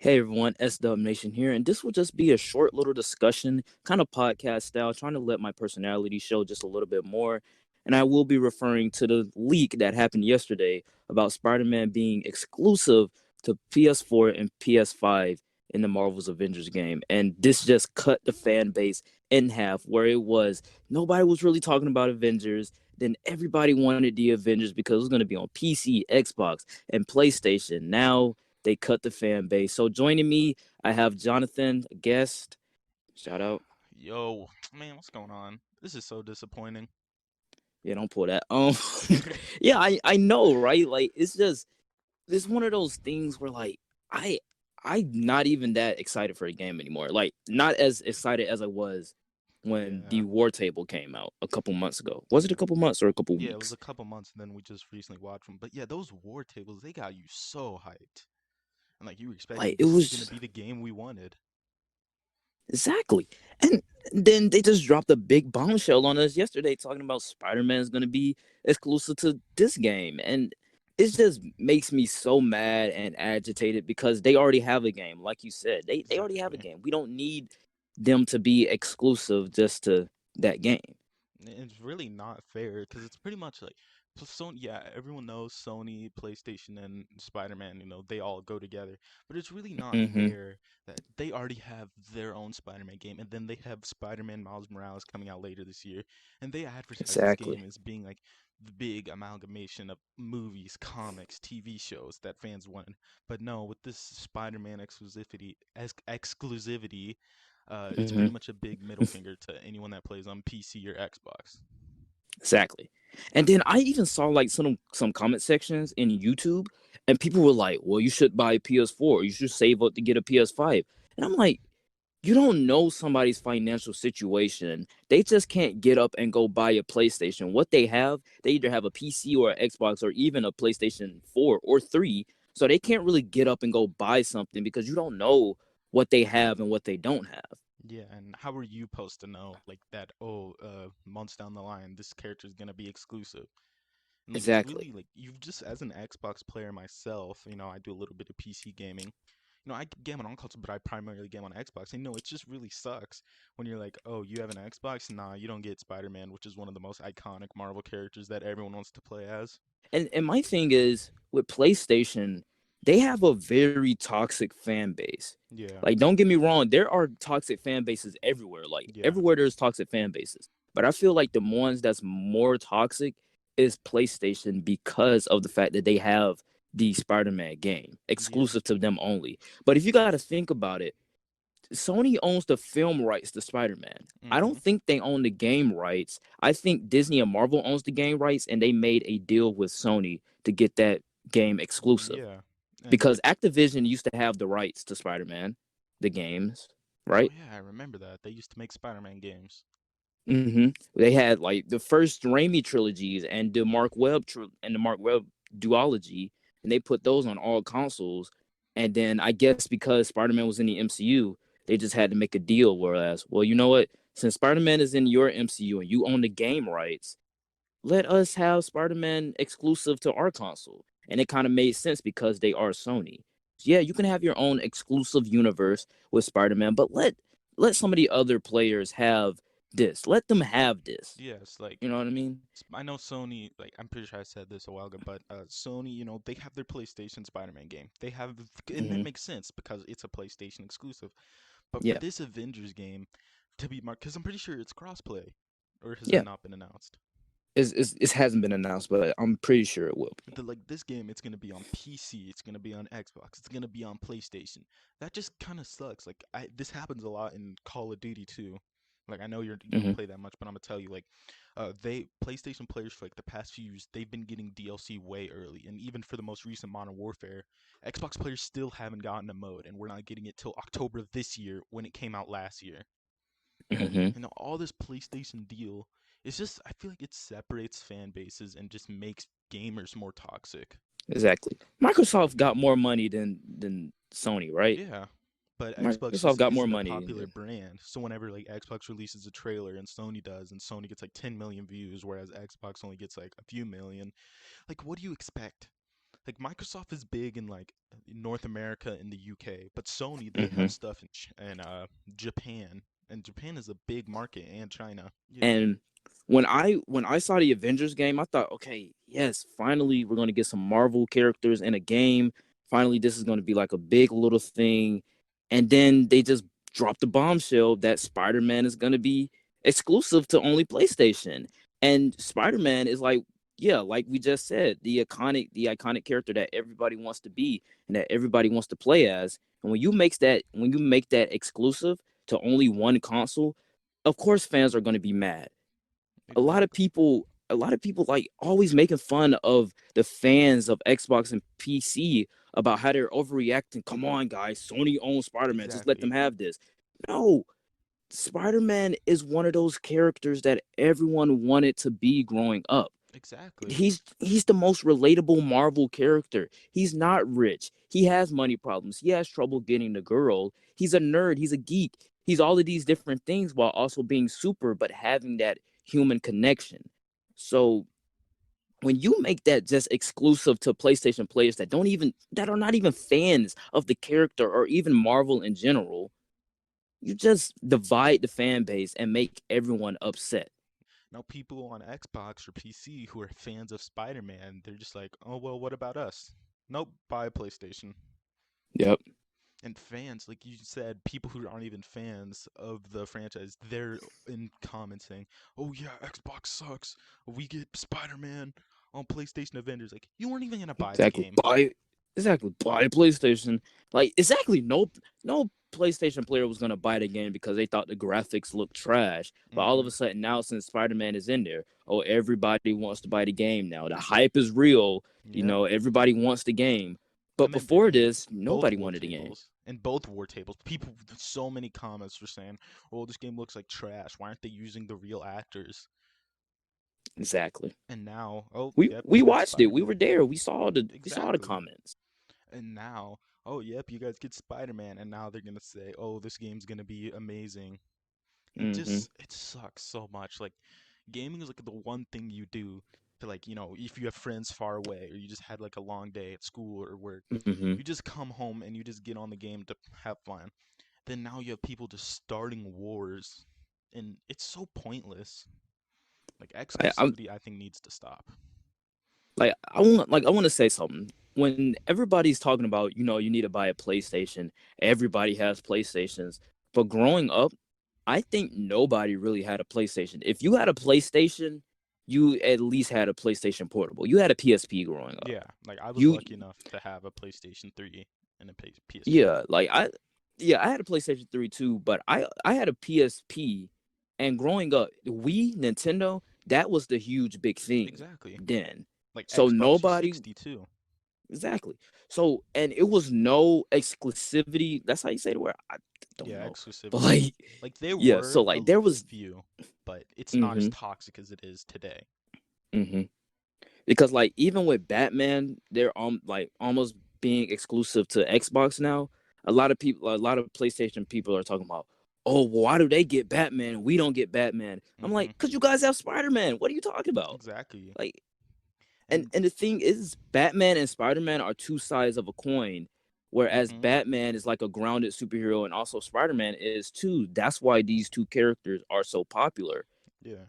Hey everyone, SW Nation here, and this will just be a short little discussion, kind of podcast style, trying to let my personality show just a little bit more. And I will be referring to the leak that happened yesterday about Spider Man being exclusive to PS4 and PS5 in the Marvel's Avengers game. And this just cut the fan base in half, where it was nobody was really talking about Avengers. Then everybody wanted the Avengers because it was going to be on PC, Xbox, and PlayStation. Now they cut the fan base. So joining me, I have Jonathan, a guest. Shout out. Yo, man, what's going on? This is so disappointing. Yeah, don't pull that. Yeah, I know, right? Like it's one of those things where I I'm not even that excited for a game anymore. Like not as excited as I was when the Yeah, War Table came out a couple months ago. Was it a couple months or a couple yeah, it was weeks? a couple months, and then we just recently watched them. But yeah, those war tables, they got you so hyped, and like you were expecting Like it this is was gonna be the game we wanted. exactly. And then they just dropped a big bombshell on us yesterday talking about Spider-Man is going to be exclusive to this game. And it just makes me so mad and agitated because they already have a game. Like you said, they already have a Exactly. game. We don't need them to be exclusive just to that game. It's really not fair because it's pretty much like Sony. Yeah, everyone knows Sony, PlayStation, and Spider-Man. They all go together. But it's really not Mm-hmm. fair that they already have their own Spider-Man game, and then they have Spider-Man Miles Morales coming out later this year, and they advertise this game Exactly. as being like the big amalgamation of movies, comics, TV shows that fans wanted. But no, with this Spider-Man exclusivity, it's Mm-hmm. pretty much a big middle finger to anyone that plays on PC or Xbox. Exactly. And then I even saw like some comment sections in YouTube, and people were like, "Well, you should buy a PS4. You should save up to get a PS5." And I'm like, you don't know somebody's financial situation. They just can't get up and go buy a PlayStation. What they have, they either have a PC or an Xbox or even a PlayStation 4 or 3. So they can't really get up and go buy something because you don't know what they have and what they don't have. Yeah, and how are you supposed to know like that? Oh, months down the line, this character is gonna be exclusive. And like it's Exactly. really like you've just as an Xbox player myself, I do a little bit of PC gaming. I game on console, but I primarily game on Xbox. And it just really sucks when you're like, oh, you have an Xbox? Nah, you don't get Spider-Man, which is one of the most iconic Marvel characters that everyone wants to play as. And my thing is with PlayStation, they have a very toxic fan base. Yeah, Like, don't get me wrong, there are toxic fan bases everywhere. Like yeah, everywhere there's toxic fan bases. But I feel like the ones that's more toxic is PlayStation because of the fact that they have the Spider-Man game yeah. exclusive to them only. But if you got to think about it, Sony owns the film rights to Spider-Man. I Mm-hmm. don't think they own the game rights. I think Disney and Marvel owns the game rights, and they made a deal with Sony to get that game exclusive. Yeah. And Because Activision used to have the rights to Spider-Man, the games, oh right? yeah, I remember that. They used to make Spider-Man games. They had like the first Raimi trilogies and the Mark Webb duology, and they put those on all consoles. And then I guess because Spider-Man was in the MCU, they just had to make a deal. Whereas, well, you know what? Since Spider-Man is in your MCU and you own the game rights, let us have Spider-Man exclusive to our console. And it kind of made sense because they are Sony. Yeah, you can have your own exclusive universe with Spider-Man, but let some of the other players have this. Let them have this. Yeah, it's like You know what I mean? I know Sony, like I'm pretty sure I said this a while ago, but Sony, they have their PlayStation Spider-Man game. They have, and that Hmm. makes sense because it's a PlayStation exclusive. But for Yeah, this Avengers game to be marked, because I'm pretty sure it's crossplay, or has that yeah. not been announced? It hasn't been announced, but I'm pretty sure it will be. Like this game, it's gonna be on PC, it's gonna be on Xbox, it's gonna be on PlayStation. That just kind of sucks. Like this happens a lot in Call of Duty too. Like I know you don't Hmm. play that much, but I'm gonna tell you, like, they PlayStation players for like the past few years, they've been getting DLC way early, and even for the most recent Modern Warfare, Xbox players still haven't gotten a mode, and we're not getting it till October of this year when it came out last year. Hmm. All this PlayStation deal, it's just I feel like it separates fan bases and just makes gamers more toxic. Exactly. Microsoft got more money than Sony, right? Yeah, but Xbox Microsoft just got more isn't a money. popular brand. So whenever like Xbox releases a trailer and Sony does, and Sony gets like 10 million views, whereas Xbox only gets like a few million, like what do you expect? like Microsoft is big in like North America and the UK, but Sony they Hmm. have stuff in Japan, and Japan is a big market, and China. Yeah, And when I saw the Avengers game, I thought, okay, yes, finally we're gonna get some Marvel characters in a game. Finally, this is gonna be like a big little thing. And then they just dropped the bombshell that Spider-Man is gonna be exclusive to only PlayStation. And Spider-Man is like, yeah, like we just said, the iconic character that everybody wants to be and that everybody wants to play as. And when you make that exclusive to only one console, of course fans are going to be mad. A lot of exactly. people a lot of people like always making fun of the fans of Xbox and PC about how they're overreacting. Come on, guys, Sony owns Spider-Man. Just let them Exactly. have this. No, Spider-Man is one of those characters that everyone wanted to be growing up. Exactly. He's the most relatable Marvel character. He's not rich. He has money problems. He has trouble getting the girl. He's a nerd. He's a geek. He's all of these different things while also being super, but having that human connection. So when you make that just exclusive to PlayStation players that are not even fans of the character or even Marvel in general, you just divide the fan base and make everyone upset. Now people on Xbox or PC who are fans of Spider-Man, they're just like, oh well, what about us? Nope, buy a PlayStation. Yep. And fans, like you said, people who aren't even fans of the franchise, they're in comments saying, "Oh yeah, Xbox sucks. We get Spider-Man on PlayStation Avengers." Like you weren't even gonna buy the Exactly. game. Buy a PlayStation. Like exactly no PlayStation player was gonna buy the game because they thought the graphics looked trash. But all of Mm-hmm. a sudden now since Spider-Man is in there, oh everybody wants to buy the game now. The hype is real, Yep. everybody wants the game. I But mean, before in this, both nobody war wanted the game. tables, in both war tables, people, so many comments were saying, "Oh, this game looks like trash. Why aren't they using the real actors?" Exactly. And now, oh, We yep, we you got watched it. We were Spider-Man. there. We saw the Exactly. comments. And now, oh, yep, you guys get Spider-Man, and now they're gonna say, "Oh, this game's gonna be amazing." And Hmm. just it sucks so much. Like gaming is like the one thing you do to, like, if you have friends far away or you just had like a long day at school or work, Hmm. you just come home and you just get on the game to have fun. Then now you have people just starting wars, and it's so pointless. Like I'm exclusivity, I think needs to stop. I want to say something. When everybody's talking about, you need to buy a PlayStation, everybody has PlayStations. But growing up, I think nobody really had a PlayStation. If you had a PlayStation, you at least had a PlayStation Portable. You had a PSP growing up. Yeah, like I was You lucky enough to have a PlayStation 3 and a PSP. yeah, I had a PlayStation 3 too, but I had a PSP, and growing up, Wii, Nintendo, that was the huge big thing Exactly. then. Like So Xbox nobody 360 too. exactly. So and it was no exclusivity. That's how you say the word. I don't Yeah, know, but exclusivity. like Like there yeah. So were like a there was few, but it's not as mm-hmm, toxic as it is today. mm-hmm. Because like even with Batman, they're like almost being exclusive to Xbox now. A lot of PlayStation people are talking about, oh, well, why do they get Batman and we don't get Batman? I'm like, Hmm. because you guys have Spider-Man. What are you talking about? Exactly. Like, and And and the thing is, Batman and Spider-Man are two sides of a coin. Whereas hmm Batman is like a grounded superhero, and also Spider-Man is too. That's why these two characters are so popular. yeah,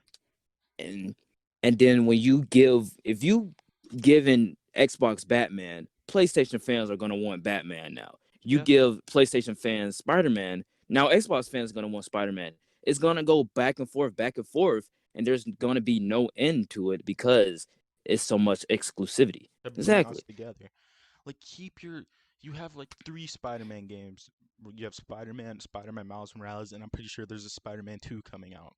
and and then when you give if you give in Xbox Batman, PlayStation fans are gonna want Batman now. You yeah, give PlayStation fans Spider-Man, now Xbox fans are gonna want Spider-Man. It's gonna go back and forth, and there's gonna be no end to it because it's so much exclusivity. to bring us Exactly. together. Like you have like three Spider-Man games. You have Spider-Man, Spider-Man Miles Morales, and I'm pretty sure there's a Spider-Man 2 coming out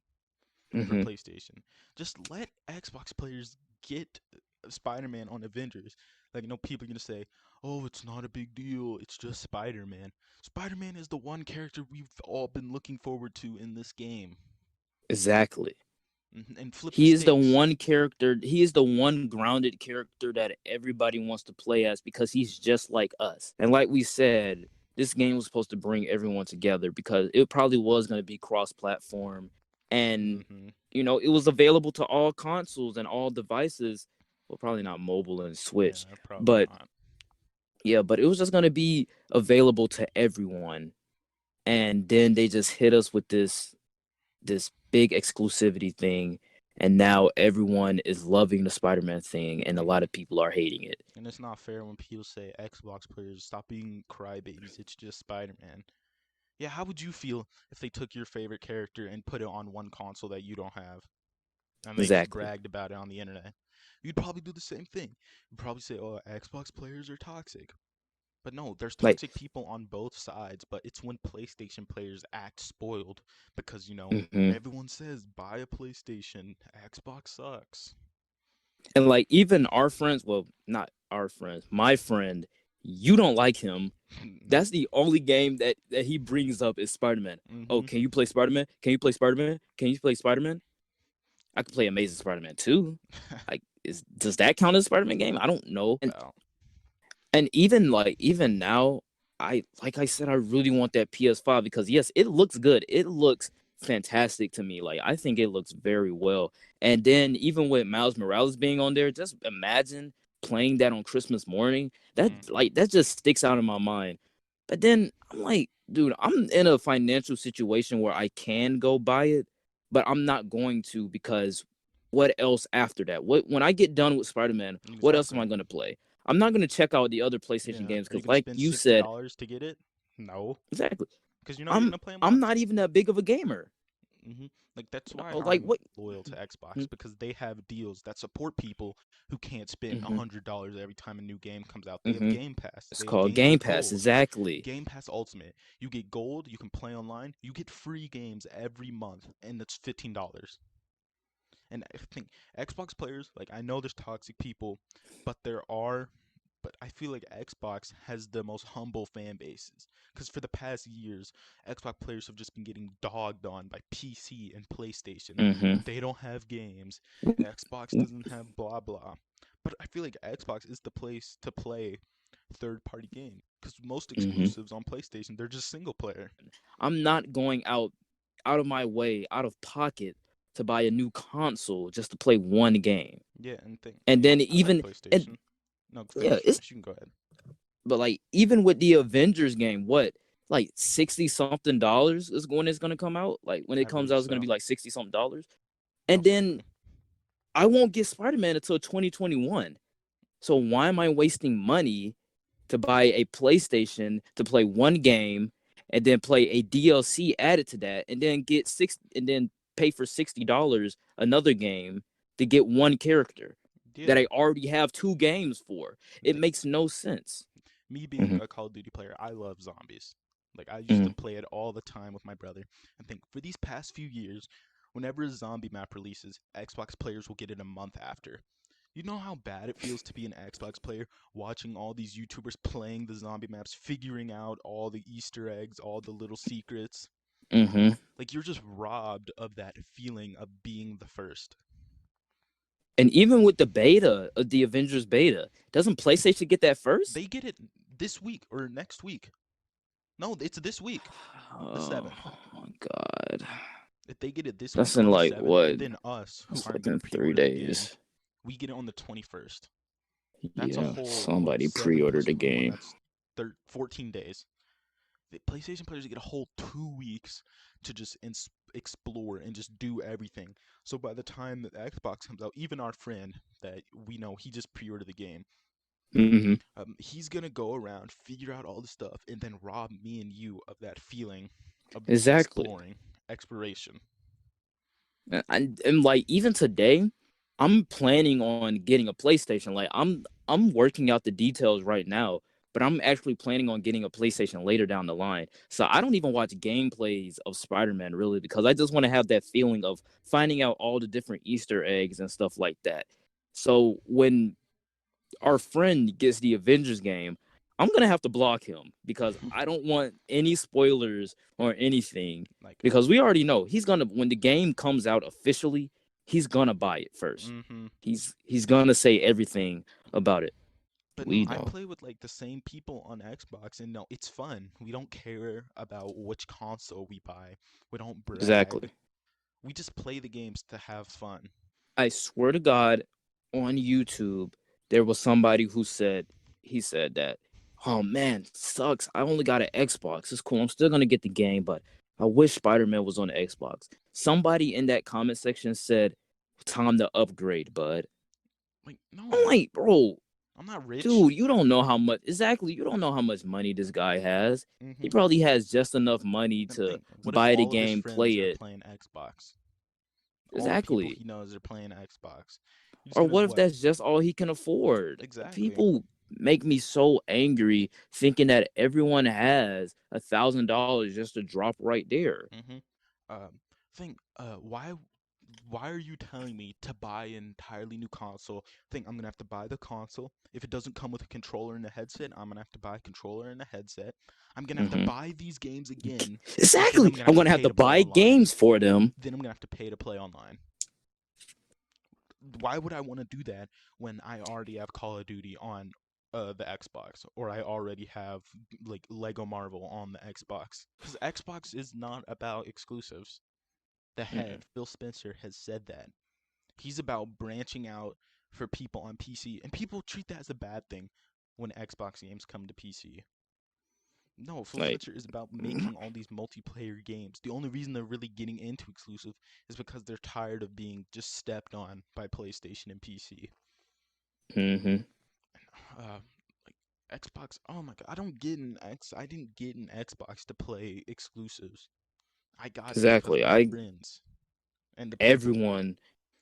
for Hmm. PlayStation. Just let Xbox players get Spider-Man on Avengers. Like, people are gonna say, "Oh, it's not a big deal. It's just Spider-Man." Spider-Man is the one character we've all been looking forward to in this game. Exactly. And flip the He is the stakes. one character. He is the one grounded character that everybody wants to play as because he's just like us. And like we said, this game was supposed to bring everyone together because it probably was going to be cross-platform, and Hmm. it was available to all consoles and all devices. well, probably not mobile and Yeah, Switch, probably but not. yeah, but it was just gonna be available to everyone, and then they just hit us with this big exclusivity thing, and now everyone is loving the Spider-Man thing, and a lot Hmm. of people are hating it. And it's not fair when people say Xbox players stop being crybabies. It's just Spider-Man. Yeah, how would you feel if they took your favorite character and put it on one console that you don't have, and they just Exactly. bragged about it on the internet? You'd probably do the same thing. You'd probably say, "Oh, Xbox players are toxic." But no, there's Like, toxic people on both sides, but it's when PlayStation players act spoiled because, mhm. everyone says buy a PlayStation, Xbox sucks. And like even our friends, well, not our friends, my friend, you don't like him. That's the only game that he brings up is Spider-Man. Oh, Hmm. can you play Spider-Man? Can you play Spider-Man? Can you play Spider-Man? I could play Amazing Spider-Man too. Like, does that count as a Spider-Man game? I don't know. Well, And even now, I like I said, I really want that PS5 because yes, it looks good. It looks fantastic to me. Like I think it looks very well. And then even with Miles Morales being on there, just imagine playing that on Christmas morning. That just sticks out in my mind. But then I'm like, dude, I'm in a financial situation where I can go buy it, but I'm not going to because what else after that? What when I get done with Spider-Man, what else am exactly. I gonna play? I'm not gonna check out the other PlayStation Yeah, games are you because, gonna like spend you sixty said, dollars to get it? No, exactly. because you're not even I'm gonna play them I'm once. not even that big of a gamer. Hmm. Like that's why Like I'm what? loyal to Xbox because they have deals that support people who can't spend Mm-hmm, $100 every time a new game comes out. They have mm-hmm. Game Pass. It's They have called Game Games Pass. Gold, Exactly. Game Pass Ultimate. You get Gold. You can play online. You get free games every month, and that's $15. And I think Xbox players, like I know there's toxic people, but there are but I feel like Xbox has the most humble fan bases because for the past years, Xbox players have just been getting dogged on by PC and PlayStation. Mm-hmm. They don't have games. Xbox doesn't have blah blah. But I feel like Xbox is the place to play third-party games because most Mm-hmm. exclusives on PlayStation they're just single player. I'm not going out of my way, out of pocket to buy a new console just to play one game. Yeah, and think And then I like even and PlayStation. No, yeah, finish, it's finish. You can go ahead. but like even with the Avengers game, what like 60 something dollars is when it's gonna come out. Like when it I comes believe out, it's gonna so. be like 60 something dollars. And Most then likely. I won't get Spider-Man until 2021. So why am I wasting money to buy a PlayStation to play one game and then play a DLC added to that and then get six and then pay for $60 another game to get one character that Yeah. I already have two games for? I It think makes no sense. me being Mm-hmm, a Call of Duty player, I love zombies. Like I used mm-hmm, to play it all the time with my brother. I think for these past few years, whenever a zombie map releases, Xbox players will get it a month after. You know how bad it feels to be an Xbox player watching all these YouTubers playing the zombie maps, figuring out all the Easter eggs, all the little secrets. mm-hmm. Like you're just robbed of that feeling of being the first. And even with the beta of the Avengers beta, doesn't PlayStation get that first? They get it this week or next week. No, it's this week, the Oh 7th. my god. If they get it this week That's on in the like 7th, what? then us, who That's aren't like going to in pre three order the game, days. we get it on the 21st. That's a Yeah, whole, what, somebody 7 pre-ordered plus the 21? game. That's 14 days. The PlayStation players get a whole 2 weeks to just explore and just do everything. So by the time that the Xbox comes out, even our friend that we know, he just pre ordered the game. Mm-hmm. He's going to go around, figure out all the stuff, and then rob me and you of that feeling of Exactly. exploring, exploration. And like even today, I'm planning on getting a PlayStation. Like I'm working out the details right now, but I'm actually planning on getting a PlayStation later down the line. So I don't even watch gameplays of Spider-Man really because I just want to have that feeling of finding out all the different Easter eggs and stuff like that. So when our friend gets the Avengers game, I'm gonna have to block him because I don't want any spoilers or anything. Like, Because we already know he's gonna when the game comes out officially, he's gonna buy it first. mm-hmm. He's gonna say everything about it. But no, We I know play with like the same people on Xbox, and no, it's fun. We don't care about which console we buy. We don't brag. exactly. We just play the games to have fun. I swear to God, on YouTube, there was somebody who said he said that, oh man, sucks. I only got an Xbox. It's cool. I'm still gonna get the game, but I wish Spider-Man was on the Xbox. Somebody in that comment section said, time to upgrade, bud. Like, I'm no, like, bro, I'm not rich. dude, you don't know how much exactly. You don't know how much money this guy has. He Mm-hmm. probably has just enough money And to think, what if buy the all of his game, play friends are it. playing Xbox? All the people Exactly. he knows are playing Xbox. He's Or gonna what if what? that's just all he can afford? Exactly. People make me so angry thinking that everyone has $1,000 just to drop right there. Mm-hmm. Think, why are you telling me to buy an entirely new console? Think I'm gonna have to buy the console. If it doesn't come with a controller and a headset, I'm gonna have to buy a controller and a headset. I'm gonna have to Hmm. buy these games again, and then I'm Exactly. gonna have I'm to gonna have pay to to play buy online. games for them. Then I'm gonna have to pay to play online. Why would I want to do that when I already have Call of Duty on the Xbox, or I already have like Lego Marvel on the Xbox? Because Xbox is not about exclusives. The Mm-mm. head, Phil Spencer, has said that. He's about branching out for people on PC, and people treat that as a bad thing when Xbox games come to PC. No, Phil Like, Spencer is about making all these multiplayer games. The only reason they're really getting into exclusive is because they're tired of being just stepped on by PlayStation and PC. hmm, Uh, like Xbox, oh my God, I didn't get an Xbox to play exclusives. I got it because exactly. my I friends and the people. everyone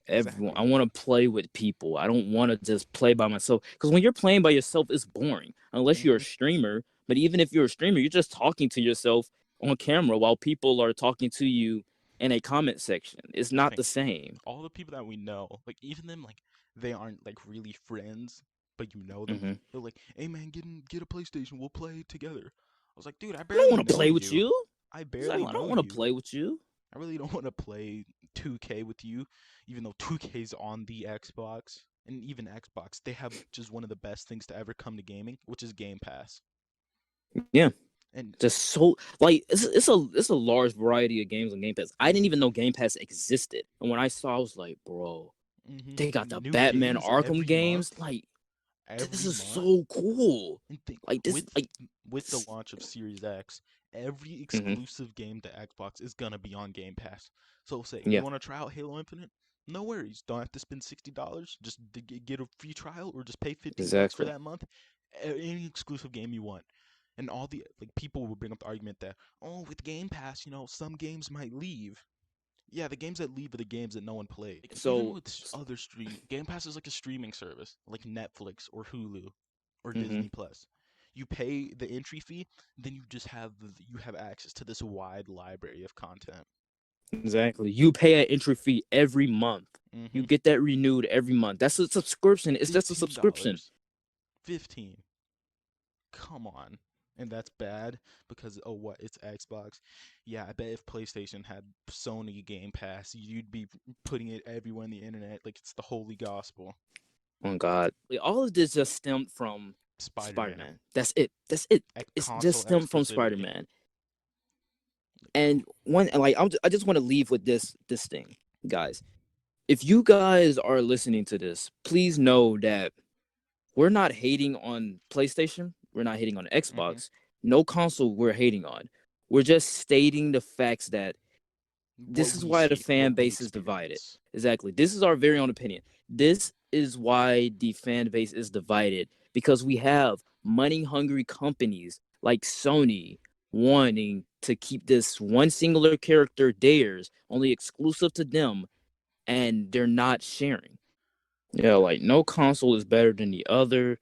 everyone. I Exactly. want to play with people. I don't want to just play by myself. Because when you're playing by yourself, it's boring. Unless you're a Mm-hmm. streamer. But even if you're a streamer, you're just talking to yourself on camera while people are talking to you in a comment section. It's I not think the same. all the people that we know, like even them, like they aren't like really friends, but you know them. Hmm. They're like, "Hey man, get a PlayStation. We'll play together." I was like, "Dude, I I don't barely want to know play with you. you. I Exactly. barely I don't know want to you. play with you. I really don't want to play 2K with you, even though 2K's on the Xbox." And even Xbox, they have just one of the best things to ever come to gaming, which is Game Pass. Yeah. And Just so like it's a large variety of games on Game Pass. I didn't even know Game Pass existed. And when I saw, I was like, bro, they got the new Batman games Arkham every games. month, Like, this every is month. so cool. And think Like this, like, with the launch of Series X, every hmm, exclusive game to Xbox is gonna be on Game Pass. So say you yeah, want to try out Halo Infinite, no worries. Don't have to spend $60. Just get a free trial, or just pay $15 for exactly. that month. Any exclusive game you want. And all the like people will bring up the argument that, oh, with Game Pass, some games might leave. Yeah, the games that leave are the games that no one plays. Like, even So, with other stream, Game Pass is like a streaming service, like Netflix or Hulu or hmm, Disney Plus. You pay the entry fee, then you have access to this wide library of content. exactly. You pay an entry fee every month. You Mm-hmm. get that renewed every month. That's a subscription. It's just a subscription. $15. 15. Come on. And that's bad because oh what, it's Xbox. Yeah, I bet if PlayStation had Sony Game Pass, you'd be putting it everywhere on the internet like it's the holy gospel. Oh God, like, all of this just stemmed from Spider Spider-Man. Man. That's it. That's it. It's just Console stemmed from Spider exclusivity. Man. Like, bro. And one, like, I just want to leave with this thing, guys. If you guys are listening to this, please know that we're not hating on PlayStation. We're not hating on Mm-hmm. Xbox. No console we're hating on. We're just stating the facts that What this is we why the see, fan what we base is divided. experience. Exactly. This is our very own opinion. This is why the fan base is divided because we have money hungry companies like Sony wanting to keep this one singular character theirs, only exclusive to them, and they're not sharing. Yeah, like no console is better than the other.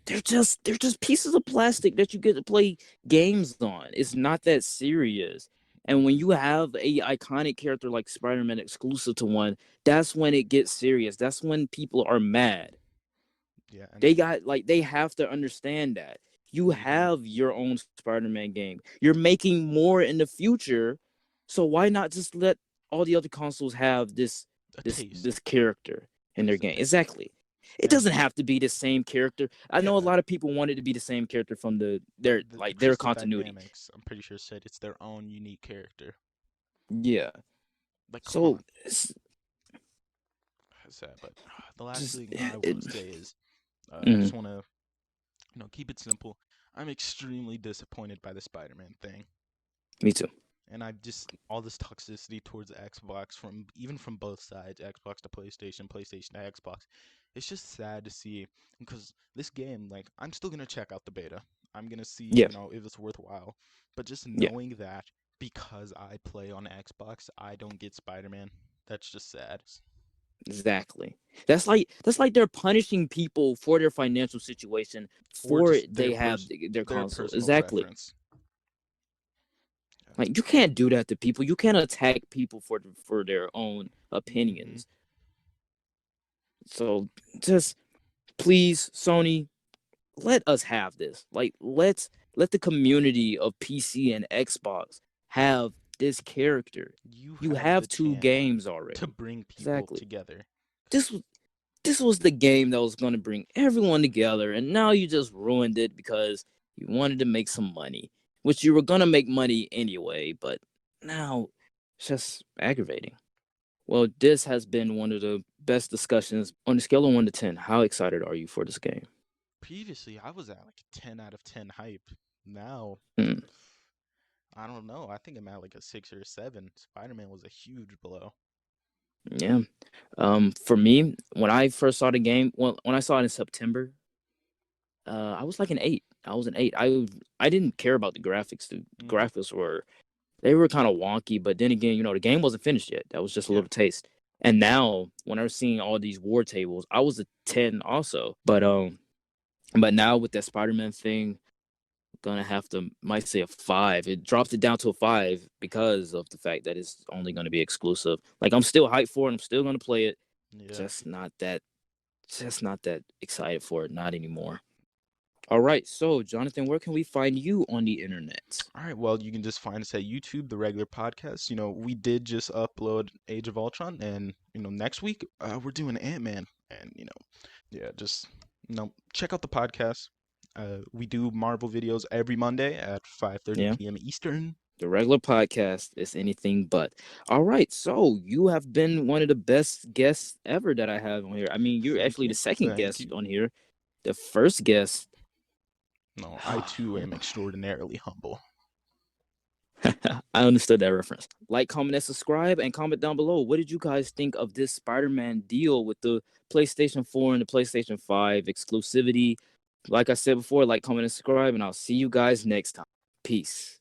They're just pieces of plastic that you get to play games on. It's not that serious. And when you have a iconic character like Spider-Man exclusive to one, that's when it gets serious. That's when people are mad. Yeah, and They have to understand that. You mm-hmm. have your own Spider-Man game. You're making more in the future. So why not just let all the other consoles have this A this taste, this character in their just a game? taste. Exactly. It And doesn't have to be the same character. I know a yeah, lot of people want it to be the same character from their the like their Crystal continuity. Dynamics, I'm pretty sure said it's their own unique character. Yeah. Like, come So on. sad. But the last Just thing I want to say is, I mhm, just want to, keep it simple. I'm extremely disappointed by the Spider-Man thing. me too. And I've just all this toxicity towards Xbox from even from both sides, Xbox to PlayStation, PlayStation to Xbox. It's just sad to see because this game, like, I'm still gonna check out the beta. I'm gonna see, Yeah, if it's worthwhile. But just yeah, knowing that because I play on Xbox, I don't get Spider-Man. That's just sad. exactly. That's like they're punishing people for their financial situation Or for just they have their their console. personal Exactly. preference. Like you can't do that to people. You can't attack people for their own Mm-hmm. opinions. So just please, Sony, let us have this. Like let the community of PC and Xbox have this character. You You have the have two chance games to already. bring people Exactly. together. This was this was the game that was going to bring everyone together, and now you just ruined it because you wanted to make some money, which you were going to make money anyway. But now it's just aggravating. Well, this has been one of the best discussions on a scale of 1 to 10. How excited are you for this game? Previously, I was at like a 10 out of 10 hype. Now, Hmm. I don't know. I think I'm at like a 6 or a 7. Spider-Man was a huge blow. Yeah. For me, when I first saw the game, when I saw it in September, I was like an 8. I was an 8. I didn't care about the graphics. The Mm-hmm. graphics were they were kind of wonky, but then again, the game wasn't finished yet. That was just a Yeah. little taste. And now, when I was seeing all these war tables, I was a 10 also. But now with that Spider-Man thing, gonna have to might say a 5. It dropped it down to a 5 because of the fact that it's only gonna be exclusive. Like I'm still hyped for it. I'm still gonna play it. Yeah. Just not that excited for it. Not anymore. All right. So, Jonathan, where can we find you on the internet? All right. Well, you can just find us at YouTube, the regular podcast. We did just upload Age of Ultron, and next week we're doing Ant-Man, and yeah, just check out the podcast. We do Marvel videos every Monday at 5:30 Yeah. p.m. Eastern. The regular podcast is anything but. All right. So, you have been one of the best guests ever that I have on here. I mean, you're Thank actually the you. second Thank guest you. on here. The first guest. No, I too am extraordinarily humble. I understood that reference. Like, comment, and subscribe, and comment down below. What did you guys think of this Spider-Man deal with the PlayStation 4 and the PlayStation 5 exclusivity? Like I said before, like, comment, and subscribe, and I'll see you guys next time. Peace.